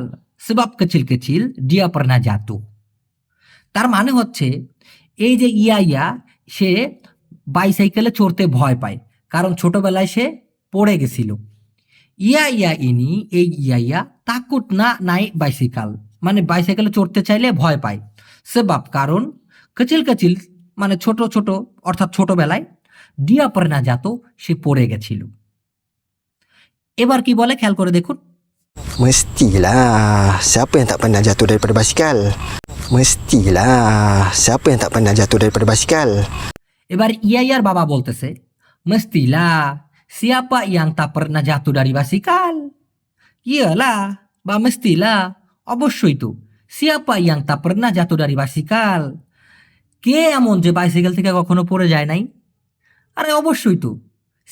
sebab kecil-kecil dia pernah jatuh. তার মানে হচ্ছে, এই যে ইয়া, সে বাইসাইকেলে চড়তে ভয় পায়, কারণ ছোটবেলায় সে পড়ে গেছিল। ইয়া ইনি, এই ইয়া তাকুত না নাই বাইসাইকেল, মানে বাইসাইকেলে চড়তে চাইলে ভয় পায়। সেবাব, কারণ কচিল কচিল মানে ছোট ছোট, অর্থাৎ ছোটবেলায়, ডিয়া পরে না যাত, সে পড়ে গেছিল। এবার কি বলে খেয়াল করে দেখুন। Mestilah. Siapa yang tak pernah jatuh daripada basikal? Mestilah. Siapa yang tak pernah jatuh daripada basikal? এবার ইয়ার বাবা বলতেছে, মস্তিলা, siapa yang tak pernah jatuh dari basikal? Iyalah, বা মস্তিলা, অবশ্যই তো। siapa yang tak pernah jatuh dari basikal? কে এমন যে bicycle থেকে কখনো পড়ে যায় নাই? আরে অবশ্যই তো।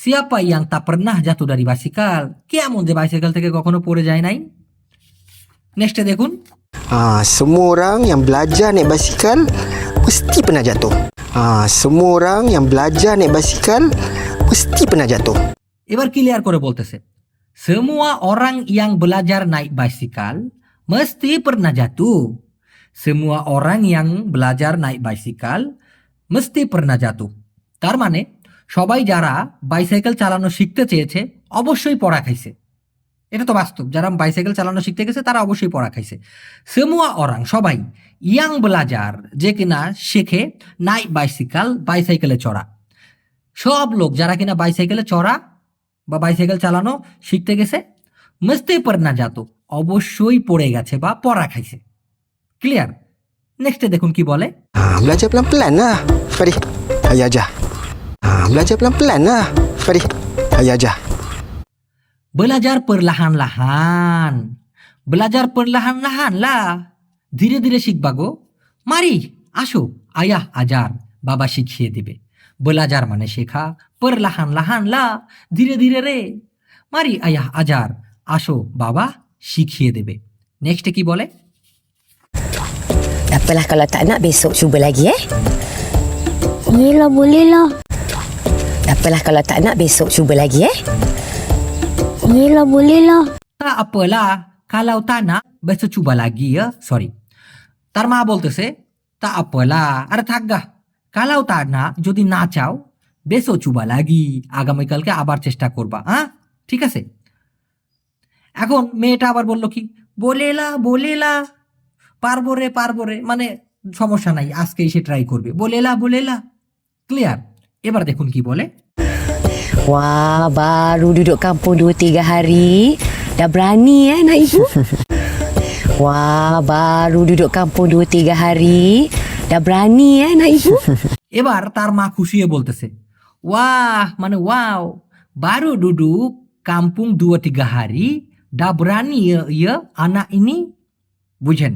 siapa yang tak pernah jatuh dari basikal? কে এমন যে বাইসাইকেল থেকে কখনো পড়ে যায় নাই? নেক্সটে দেখুন। Semua orang yang belajar naik basikal mesti pernah jatuh. Semua orang yang belajar naik basikal mesti pernah jatuh. এবার ক্লিয়ার করে বলতেছে, semua orang yang belajar naik basikal mesti pernah jatuh. Semua orang yang belajar naik basikal mesti pernah jatuh. তার মানে সবাই যারা bicycle চালানো শিখতে চেয়েছে অবশ্যই পড়া খাইছে। এটা তো বাস্তব, যারা বাইসাইকেল চালানো শিখতে গেছে তারা অবশ্যই পড়া খাইছে। semua orang, সবাই, yang belajar, যে কিনা শেখে, নাইট বাইসাইকেল, বাইসাইকেলে চড়া, সব লোক যারা কিনা বাইসাইকেলে চড়া বা বাইসাইকেল চালানো শিখতে গেছে, mesti pernah jatuh, অবশ্যই পড়ে গেছে বা পড়া খাইছে। ক্লিয়ার? নেক্সটে দেখুন কি বলে। Belajar pelan-pelan lah. Mari, ayah ajar. Belajar pelan-pelan lah. Mari, ayah ajar. belajar perlahan-lahan, belajar perlahan-lahan lah, ধীরে ধীরে শিখবা গো। মারি, আসো, আয়াহ আজার, বাবা শিখিয়ে দিবে। belajar মানে শেখা, perlahan-lahan lah, ধীরে ধীরে রে। মারি আয়াহ আজার, আসো, বাবা শিখিয়ে দেবে। নেক্সটে কি বলে। Tak apalah kalau tak nak besok cuba lagi Yelah, boleh lah. Tak apalah kalau tak nak besok cuba lagi Yelah, boleh lah. Tak apalah kalau tak nak besok cuba lagi ya. Sorry. তার মা বলতেছে তা আপলা আরে থাকগা কালাও তা না যদি না চাও বেসো চুবা লাগি আগামীকালকে আবার চেষ্টা করবা হ্যাঁ ঠিক আছে এখন মেয়েটা আবার বলল কি বলেলা পারবো রে মানে সমস্যা নাই আজকে এসে ট্রাই করবে বলেলা ক্লিয়ার এবার দেখুন কি বলে Wah, baru duduk kampung 2-3 hari. Dah berani nak ibu? Wah, baru duduk kampung 2-3 hari. Dah berani nak ibu? এবার তার মা খুশি হয়ে বলতেছে ওয়াহ মানে wow baru duduk kampung 2-3 hari dah berani ya anak ini বুঝেন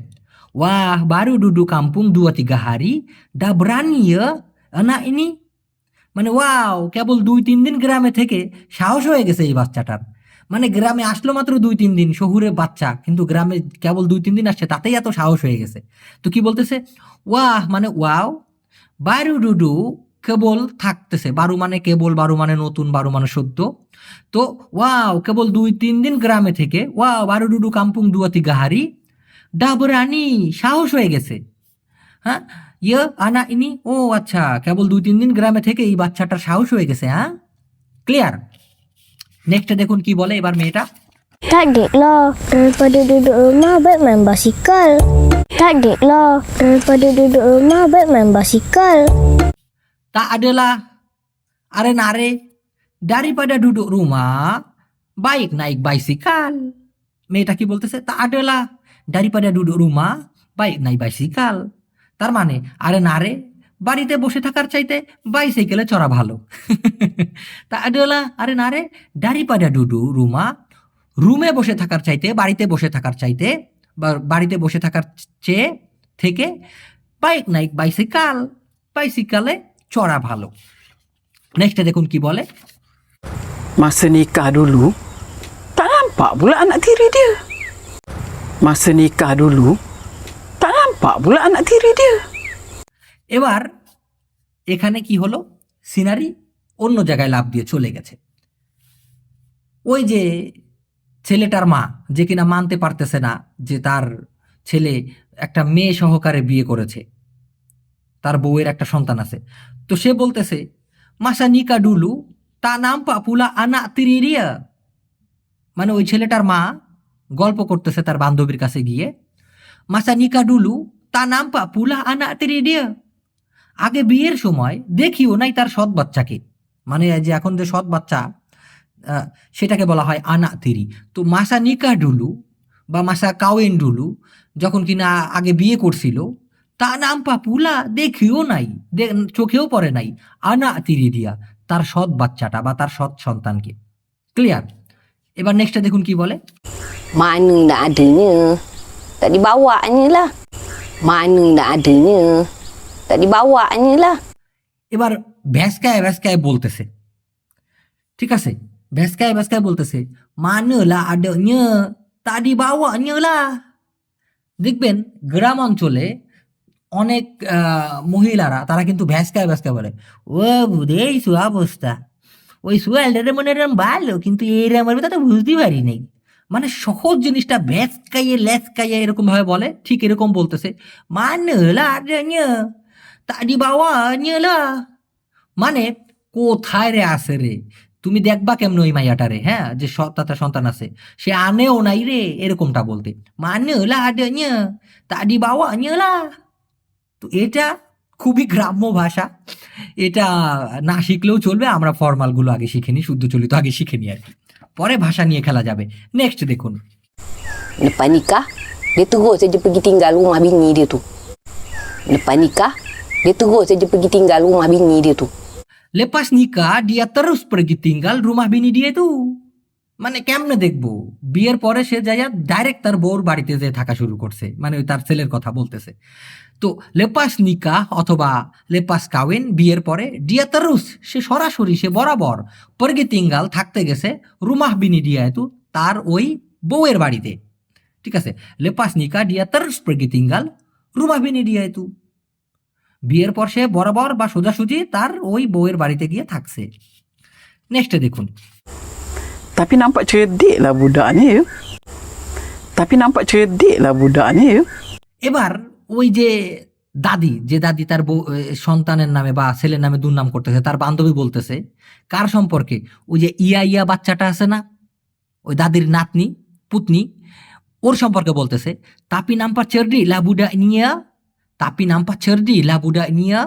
wah baru duduk kampung 2-3 hari dah berani ya anak ini মানে wow কেবল 2-3 দিন গ্রামে থেকে সাহস হয়ে গেছে এই বাচ্চাটার মানে গ্রামে আসলো মাত্র 2-3 দিন শহুরে বাচ্চা কিন্তু গ্রামে কেবল 2-3 দিন আসছে তাতেই এত সাহস হয়ে গেছে তো কি বলতেছে ওয়াহ মানে ওয়াও বারু ডুডু কেবল থাকতেছে বারু মানে কেবল বারু মানে নতুন বারু মানে সদ্য তো ওয়াও কেবল 2-3 দিন গ্রামে থেকে ওয়াও বারু ডুডু কাম্পুং 2-3 hari ডাবরানি সাহস হয়ে গেছে হ্যাঁ ইয়ে আনা ইনি ও আচ্ছা কেবল 2-3 দিন গ্রামে থেকে এই বাচ্চাটার সাহস হয়ে গেছে হ্যাঁ ক্লিয়ার নেক্সট দেখুন কি বলে এবার মেয়েটা Takdik lah. Daripada duduk rumah, baik main basikal. Takdik lah. Daripada duduk rumah, baik main basikal. তা adalah আরে না রে daripada duduk rumah baik naik bicycle মেয়েটা কি বলতেছে তা adalah daripada duduk rumah baik naik bicycle তার মানে আরে না রে বাড়িতে বসে থাকার চাইতে বাইসাইকেলে চড়া ভালো তা adalah আরে না রে daripada duduk rumah রুমে বসে থাকার চাইতে বাড়িতে বসে থাকার চাইতে বা বাড়িতে বসে থাকার চেয়ে থেকে বাইক নাইক বাইসাইকেলে চড়া ভালো নেক্সট দেখুন কি বলে Masa nikah dulu, tak nampak pula anak tiri dia. Masa nikah dulu, tak nampak pula anak tiri dia. এবার এখানে কি হলো সিনারি অন্য জায়গায় লাফ দিয়ে চলে গেছে ওই যে ছেলেটার মা যে কিনা মানতে পারতেছে না যে তার ছেলে একটা মেয়ে সহকারে বিয়ে করেছে তার বউয়ের একটা সন্তান আছে তো সে বলতেছে মাসা নিকা ডুলু তা নাম পাপুলা আনা তিরিরিয়া মানে ওই ছেলেটার মা গল্প করতেছে তার বান্ধবীর কাছে গিয়ে মাসা নিকা ডুলু তা নাম পাপুলা আনা তিরিরিয়া আগে বিয়ের সময় দেখিও নাই তার সৎ বাচ্চাকে মানে যে এখন যে সৎ বাচ্চা সেটাকে বলা হয় আনা তিরি তো মাসা নিকা ডুলু বা মাসা কাওয়েন ডুলু যখন কিনা আগে বিয়ে করছিল তা নাম পাপুলা দেখিও নাই চোখেও পড়ে নাই আনা তিরি দিয়া তার সৎ বাচ্চাটা বা তার সৎ সন্তানকে ক্লিয়ার এবার নেক্সটে দেখুন কি বলে Mana nak adanya? Tak dibawanya lah. Mana nak adanya? Tak dibawanya lah. এবার ভ্যাসকায় বলতেছে ঠিক আছে ভ্যাসকায় বলতেছে মানলা আডnya তাদি বাওয়াnya lah দেখবেন গ্রাম অঞ্চলে অনেক মহিলারা তারা কিন্তু ভ্যাসকায় বলে ও বুধে এই অবস্থা ওই সোয়ালটারে মনে এরম ভালো কিন্তু এরম আমার তো বুঝতে পারি নাই মানে সহজ জিনিসটা ভ্যাসকাইয়ে লেসকাইয়ে এরকম ভাবে বলে ঠিক এরকম বলতেছে মানলা আডnya তাদি বাওয়াnya lah মানে কোথায় রে আসে রে তুমি দেখবা কেমন ওই মাইয়াটারে হ্যাঁ যে তার সন্তান আছে সে আনেও নাই রে এরকমটা বলতে মানলা আডnya তাদি বাওয়াnya lah তো এটা খুবই গ্রাম্য ভাষা এটা না শিখলেও চলবে আমরা ফর্মালগুলো আগে শিখে নিই শুদ্ধ চলিত আগে শিখে নিই আর কি পরে ভাষা নিয়ে খেলা যাবে নেক্সট দেখুন Lepas nikah, dia terus saja pergi tinggal rumah bini dia tu. Lepas nikah, dia terus saja pergi tinggal rumah bini dia tu. Lupus নিকা দিয়া terus pergi tinggal rumah bini dia itu মানে কেমনে দেখবো বিয়ের পরে সে যাইয়া direct তার বউর বাড়িতে যেয়ে থাকা শুরু করছে মানে ওই তার ছেলের কথা বলতেছে তো লেপাস নিকা অথবা লেপাস কাওয়েন বিয়ের পরে ডিয়া terus সে সরাসরি সে বরাবর pergi tinggal থাকতে গেছে রুমাহ বিনি দিয়া itu তার ওই বউয়ের বাড়িতে ঠিক আছে লেপাস নিকা dia terus pergi tinggal rumah bini dia itu. বিয়ের পর সে বরাবর বা সোজাসুজি তার ওই বউয়ের বাড়িতে গিয়ে থাকছে। নেক্সটে দেখুন, Tapi nampak cerdik lah budaknya ya. Tapi nampak cerdik lah budaknya ya. এবার ওই যে দাদি তার সন্তানের নামে বা ছেলের নামে দুর্নাম করতেছে, তার বান্ধবী বলতেছে কার সম্পর্কে? ওই যে ইয়া বাচ্চাটা আছে না, ওই দাদির নাতনি পুতনি, ওর সম্পর্কে বলতেছে। তাপি নাম্পা চেরডি লাবুডা নিয়া, তাপি নাম্পা চেরডি লাবুডা নিয়া।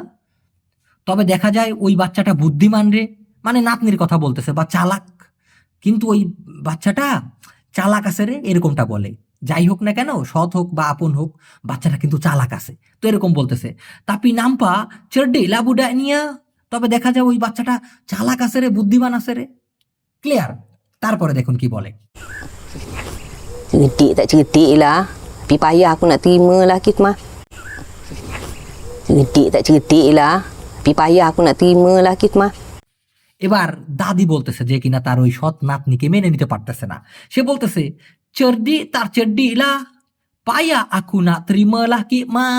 তবে দেখা যায় ওই বাচ্চাটা বুদ্ধিমান রে, মানে নাতনির কথা বলতেছে, বা চালাক, কিন্তু ওই বাচ্চাটা চালাক আছে রে, এরকমটা বলে। যাই হোক না কেন, সৎ হোক বা আপন হোক, বাচ্চাটা কিন্তু চালাক আছে, তো এরকম বলতেছে। তাপি নাম্পা চেরডি লাবুডা নিয়া, তবে দেখা যায় ওই বাচ্চাটা চালাক আছে রে, বুদ্ধিমান আছে রে। ক্লিয়ার? তারপরে দেখুন কি bole. Cerdik tak cerdik lah. Tapi payah aku nak terima lah Kitmah. Cerdik tak cerdik lah. Tapi payah aku nak terima lah Kitmah. এবার দাদি বলতেছে যে কিনা তার ওই সৎ নাতনিকে মেনে নিতে পারতেছে না। সে বলতেছে চেরডি তার চেরডি লা, পায়া আকু না ত্রিমা lah Kitmah.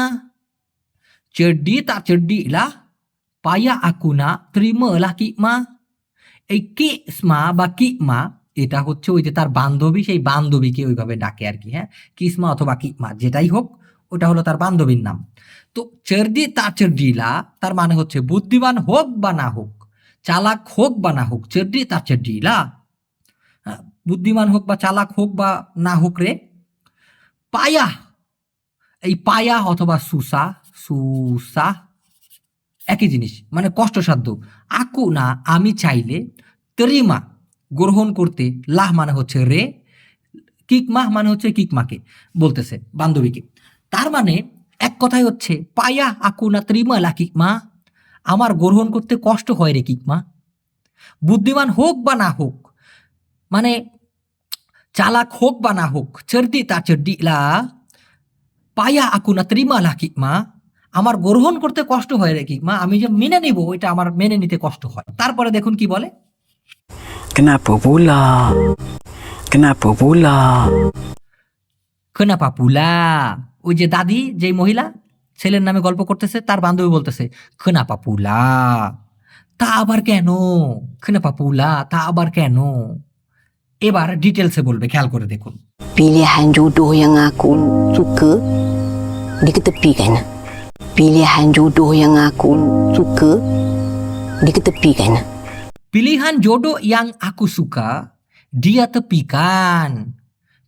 চেরডি তার চেরডি লা, পায়া আকু না ত্রিমা lah Kitmah. এই কিসমা বা কিমা এটা হচ্ছে ওই যে তার বান্ধবী, সেই বান্ধবীকে ওইভাবে ডাকে আর কি। হ্যাঁ, কিসমা অথবা কিমা যেটাই হোক, ওটা হলো তার বান্ধবীর নাম। তো চেরডি তার চেরডিলা তার মানে হচ্ছে বুদ্ধিমান হোক বা না হোক, চালাক হোক বা না হোক, চেরডি তার চেরডিলা, বুদ্ধিমান হোক বা চালাক হোক বা না হোক রে। পায়া, এই পায়া অথবা সুসা, সুসা একই জিনিস, মানে কষ্টসাধ্য। আকু না আমি চাইলে, তরিমা গ্রহণ করতে, লাহ মানে হচ্ছে রে, কিকমাহ মানে হচ্ছে কিকমাকে বলতেছে, বান্ধবীকে। তার মানে এক কথাই হচ্ছে পায়া আকু না ত্রিমা লা কিকমা, আমার গ্রহণ করতে কষ্ট হয় রে কিকমা। বুদ্ধিমান হোক বা না হোক, মানে চালাক হোক বা না হোক, চেরডি তা চেরডি লা, পায়া আকু না ত্রিমা লা কিকমা, আমার গ্রহণ করতে কষ্ট হয় রে কিকমা, আমি যে মেনে নিব এটা আমার মেনে নিতে কষ্ট হয়। তারপরে দেখুন কি বলে, Kenapa pula? Kenapa pula? কেনাপা পুলা। ওই যে দাদি, যে মহিলা ছেলের নামে গল্প করতেছে, তার বান্ধবী বলতেছে কেনাপা পুলা, তা আবার কেন? কেনাপা পুলা, তা আবার কেন? এবার ডিটেলসে বলবে, খেয়াল করে দেখুন। Pilihan jodoh yang aku suka diketepikan. Pilihan jodoh yang aku suka diketepikan. Pilihan jodoh yang aku suka dia tepikan.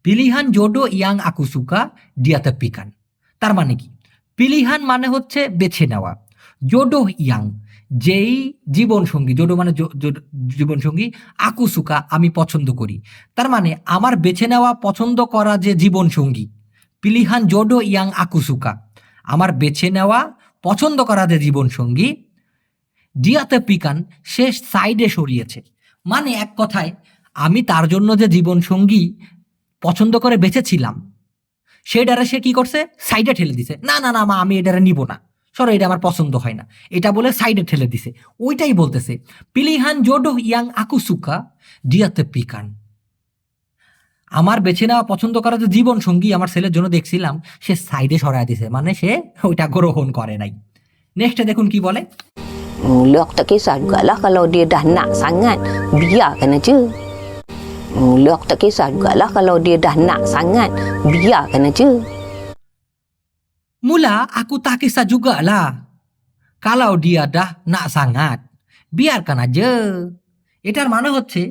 Pilihan jodoh yang aku suka dia tepikan. তার মানে কি? পিলিহান মানে হচ্ছে বেছে নেওয়া, জোডোহ ইয়াং যেই জীবনসঙ্গী, জোডো মানে জীবনসঙ্গী, আকু সুকা আমি পছন্দ করি। তার মানে আমার বেছে নেওয়া পছন্দ করা যে জীবনসঙ্গী, পিলিহান জোডো ইয়াং আকু সুকা, আমার বেছে নেওয়া পছন্দ করা যে জীবনসঙ্গী, ডিয়াতে পিকান সে সাইডে সরিয়েছে। মানে এক কথায় আমি তার জন্য যে জীবনসঙ্গী পছন্দ করে বেছেছিলাম, সেটারে সে কি করছে? সাইডে ঠেলে দিছে। না না না মা, আমি এটারে নিব না, সরো, এটা আমার পছন্দ হয় না, এটা বলে সাইডে ঠেলে দিছে। ওইটাই বলতেছে পিলিহান জোডো ইয়াং আকুসুকা ডিয়াতে পিকান, আমার বেছে নেওয়া পছন্দ করা যে জীবন সঙ্গী আমার ছেলের জন্য দেখছিলাম, সে সাইডে সরায় দিছে, মানে সে ওইটা গ্রহণ করে নাই। নেক্সটে দেখুন কি বলে, Mula aku tak kisah jugalah kalau dia dah nak sangat, biarkan aja. Mula aku tak kisah jugalah kalau dia dah nak sangat, biarkan aja. Mula aku tak kisah juga lah kalau dia dah nak sangat, biarkan aja। এটার মানে হচ্ছে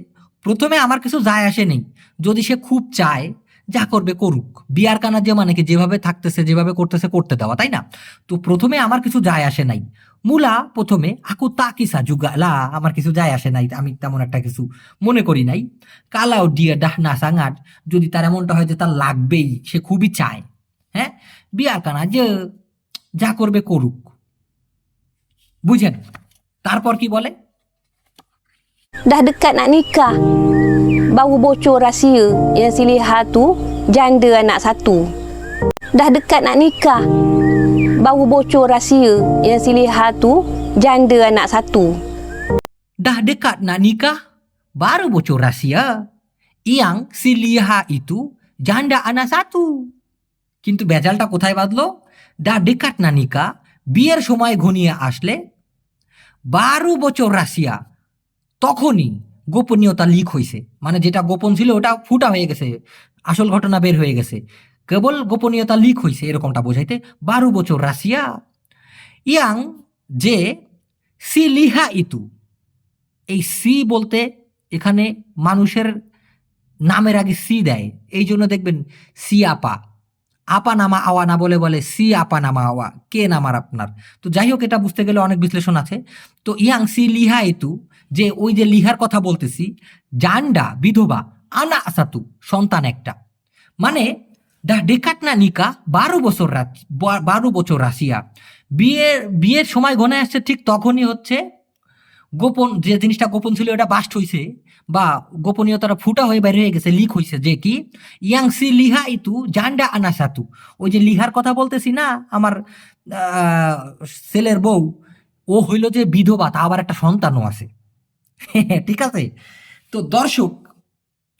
প্রথমে আমার কিছু যায় আসে নেই, যদি সে খুব চায় যা করবে করুক। বিয়ার কানা যে মানে কি, যেভাবে থাকতেছে যেভাবে করতেছে করতে দেওয়া, তাই না? তো প্রথমে আমার কিছু যায় আসে নাই, মুলা প্রথমে আকু তাকিসা জুগালা, আমার কিছু যায় আসে নাই, আমি তেমন একটা কিছু মনে করি নাই। কালাও ডিয়া ডাহ না সাঙাট, যদি তার এমনটা হয় যে তার লাগবেই, সে খুবই চায়, হ্যাঁ, বিয়ার কানা যে যা করবে করুক, বুঝেন? তারপর কি বলে, Dah dekat nak nikah, baru bocor rahsia yang si Liha tu janda anak satu. Dah dekat nak nikah, baru bocor rahsia yang si Liha tu janda anak satu. dah dekat nak nikah baru bocor rahsia yang si Liha itu janda anak satu। কিন্তু বেজালটা কোথায় বাঁধলো? ডা ডেকাটনানিকা বিয়ের সময় ঘনিয়ে আসলে 12 বছর Russia তখনই গোপনীয়তা লিক হয়েছে, মানে যেটা গোপন ছিল ওটা ফুটা হয়ে গেছে, আসল ঘটনা বের হয়ে গেছে, কেবল গোপনীয়তা লিক হয়েছে এরকমটা বোঝাইতে 12 বছর রাশিয়া ইয়াং যে সি লিহা ইতু, এই সি বলতে এখানে মানুষের নামের আগে সি দেয়, এই জন্য দেখবেন সি আপা, আপা নামা আওয়া না বলে বলে সি আপা নামা আওয়া, কে নামার আপনার। তো যাই হোক, এটা বুঝতে গেলে অনেক বিশ্লেষণ আছে। তো ইয়াং সি লিহা ইতু, যে ওই যে লিহার কথা বলতেছি, জান্ডা বিধবা, আনা আসাতু সন্তান একটা, মানে ডা ডেকাটনা নিকা 12 বছর রাশিয়া বিয়ের সময় ঘনে আসছে, ঠিক তখনই হচ্ছে গোপন যে জিনিসটা গোপন ছিল ওটা বাস্ট হয়েছে বা গোপনীয়তাটা ফুটা হয়ে বের হয়ে গেছে, লিক হয়েছে, যে কি ইয়াংসি লিহা ইতু জান্ডা আনাসাতু, ওই যে লিহার কথা বলতেছি না আমার ছেলের বউ, ও হইল যে বিধবা, তা আবার একটা সন্তানও আছে। ঠিক আছে, তো দর্শক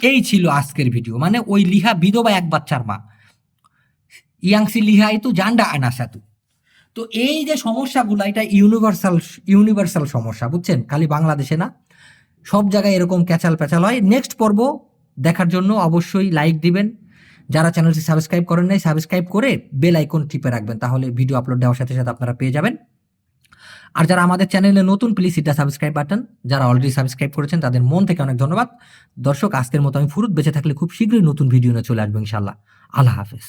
এই ছিল আজকের ভিডিও, মানে ওই লিহা বিধবা এক বাচ্চার মা, ইয়াংসি লিহা ইতু জান্ডা আনাসাতু। তো এই যে সমস্যাগুলো, এটা ইউনিভার্সাল সমস্যা, বুঝছেন, খালি বাংলাদেশে না, সব জায়গায় এরকম ক্যাচাল প্যাচাল হয়। নেক্সট পর্ব দেখার জন্য অবশ্যই লাইক দিবেন, যারা চ্যানেলটি সাবস্ক্রাইব করেন নাই সাবস্ক্রাইব করে বেল আইকন টিপে রাখবেন, তাহলে ভিডিও আপলোড দেওয়ার সাথে সাথে আপনারা পেয়ে যাবেন। আর যারা আমাদের চ্যানেলে নতুন, প্লিজ এটা সাবস্ক্রাইব বাটন, যারা অলরেডি সাবস্ক্রাইব করেছেন তাদের মন থেকে অনেক ধন্যবাদ। দর্শক, আজকের মতো আমি ফুরুত, বেঁচে থাকলে খুব শীঘ্রই নতুন ভিডিও নিয়ে চলে আসবো ইনশাল্লাহ। আল্লাহ হাফেজ।